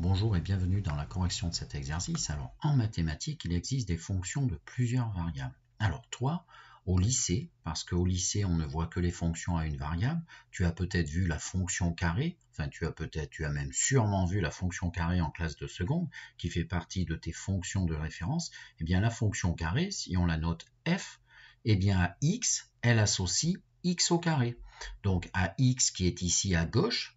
Bonjour et bienvenue dans la correction de cet exercice. Alors, en mathématiques, il existe des fonctions de plusieurs variables. Alors, toi, au lycée, parce qu'au lycée, on ne voit que les fonctions à une variable, tu as peut-être vu la fonction carré, enfin, tu as même sûrement vu la fonction carré en classe de seconde, qui fait partie de tes fonctions de référence. Eh bien, la fonction carré, si on la note f, eh bien, à x, elle associe x au carré. Donc, à x qui est ici à gauche,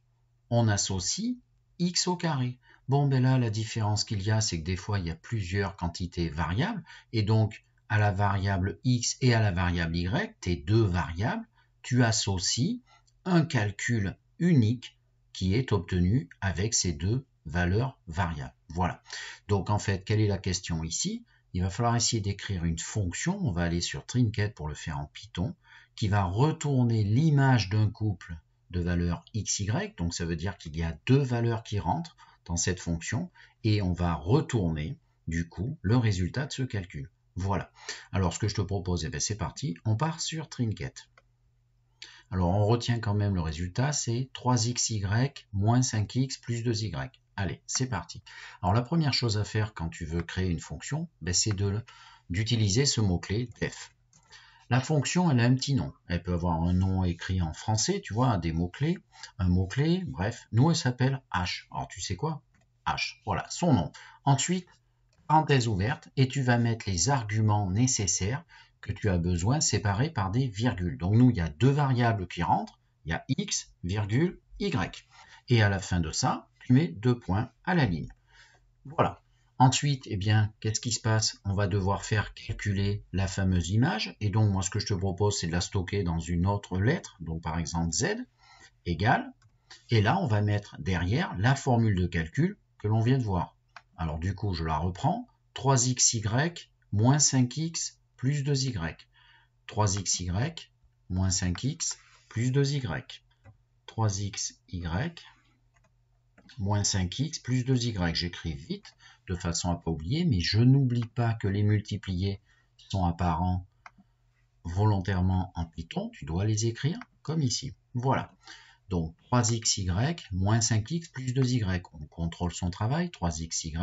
on associe x au carré. Bon, ben là, la différence qu'il y a, c'est que des fois, il y a plusieurs quantités variables, et donc, à la variable x et à la variable y, tes deux variables, tu associes un calcul unique qui est obtenu avec ces deux valeurs variables. Voilà. Donc, en fait, quelle est la question ici? Il va falloir essayer d'écrire une fonction, on va aller sur Trinket pour le faire en Python, qui va retourner l'image d'un couple de valeurs x, y, donc ça veut dire qu'il y a deux valeurs qui rentrent dans cette fonction, et on va retourner, du coup, le résultat de ce calcul. Voilà. Alors, ce que je te propose, eh bien, c'est parti, on part sur Trinket. Alors, on retient quand même le résultat, c'est 3xy moins 5x plus 2y. Allez, c'est parti. Alors, la première chose à faire quand tu veux créer une fonction, ben, c'est d'utiliser ce mot-clé def. La fonction, elle a un petit nom. Elle peut avoir un nom écrit en français, tu vois, des mots-clés, un mot-clé, bref. Nous, elle s'appelle h. Alors, tu sais quoi? H, voilà, son nom. Ensuite, parenthèse ouverte, et tu vas mettre les arguments nécessaires que tu as besoin séparés par des virgules. Donc, nous, il y a deux variables qui rentrent. Il y a x, virgule, y. Et à la fin de ça, tu mets deux points à la ligne. Voilà. Ensuite, eh bien, qu'est-ce qui se passe? On va devoir faire calculer la fameuse image. Et donc, moi, ce que je te propose, c'est de la stocker dans une autre lettre. Donc, par exemple, z égale. Et là, on va mettre derrière la formule de calcul que l'on vient de voir. Alors, du coup, je la reprends. 3xy moins 5x plus 2y. 3xy moins 5x plus 2y. 3xy moins 5x plus 2y. J'écris vite de façon à ne pas oublier, mais je n'oublie pas que les multipliés sont apparents volontairement en Python. Tu dois les écrire comme ici. Voilà. Donc 3xy moins 5x plus 2y. On contrôle son travail. 3xy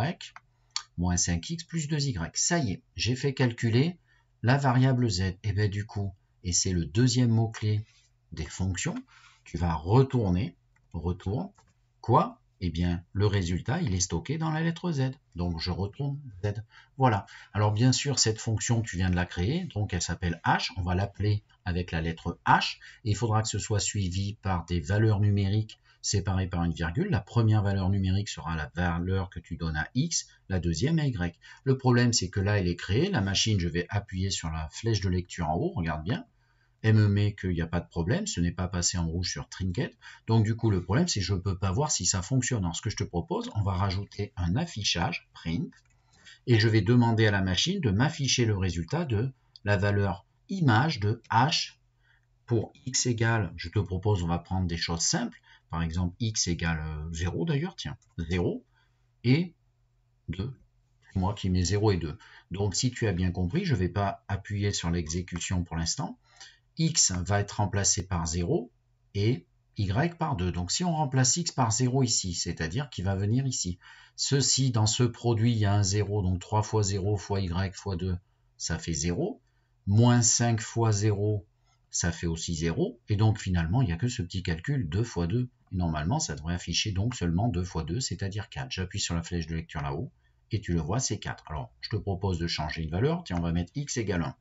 moins 5x plus 2y. Ça y est, j'ai fait calculer la variable z. Et bien du coup, et c'est le deuxième mot-clé des fonctions, tu vas retourne, quoi? Eh bien, le résultat, il est stocké dans la lettre z. Donc, je retourne z. Voilà. Alors, bien sûr, cette fonction, tu viens de la créer. Donc, elle s'appelle h. On va l'appeler avec la lettre h. Et il faudra que ce soit suivi par des valeurs numériques séparées par une virgule. La première valeur numérique sera la valeur que tu donnes à x, la deuxième à y. Le problème, c'est que là, elle est créée. La machine, je vais appuyer sur la flèche de lecture en haut. Regarde bien. Elle me met qu'il n'y a pas de problème, ce n'est pas passé en rouge sur Trinket. Donc du coup, le problème, c'est que je ne peux pas voir si ça fonctionne. Alors ce que je te propose, on va rajouter un affichage, print, et je vais demander à la machine de m'afficher le résultat de la valeur image de h pour x égale, je te propose, on va prendre des choses simples, par exemple x égale 0 d'ailleurs, tiens, 0 et 2. C'est moi qui mets 0 et 2. Donc si tu as bien compris, je ne vais pas appuyer sur l'exécution pour l'instant. X va être remplacé par 0 et y par 2. Donc si on remplace x par 0 ici, c'est-à-dire qu'il va venir ici. Ceci, dans ce produit, il y a un 0, donc 3 fois 0 fois y fois 2, ça fait 0. Moins 5 fois 0, ça fait aussi 0. Et donc finalement, il n'y a que ce petit calcul 2 fois 2. Et normalement, ça devrait afficher donc seulement 2 fois 2, c'est-à-dire 4. J'appuie sur la flèche de lecture là-haut. Et tu le vois, c'est 4. Alors, je te propose de changer une valeur. Tiens, on va mettre x égale 1.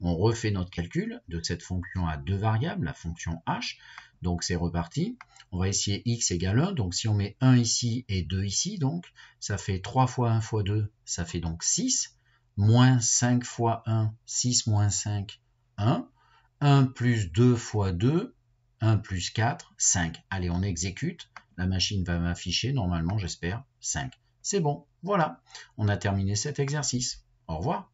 On refait notre calcul de cette fonction à deux variables, la fonction h. Donc, c'est reparti. On va essayer x égale 1. Donc, si on met 1 ici et 2 ici, donc, ça fait 3 fois 1 fois 2, ça fait donc 6. Moins 5 fois 1, 6 moins 5, 1. 1 plus 2 fois 2, 1 plus 4, 5. Allez, on exécute. La machine va m'afficher, normalement, j'espère, 5. C'est bon, voilà, on a terminé cet exercice. Au revoir.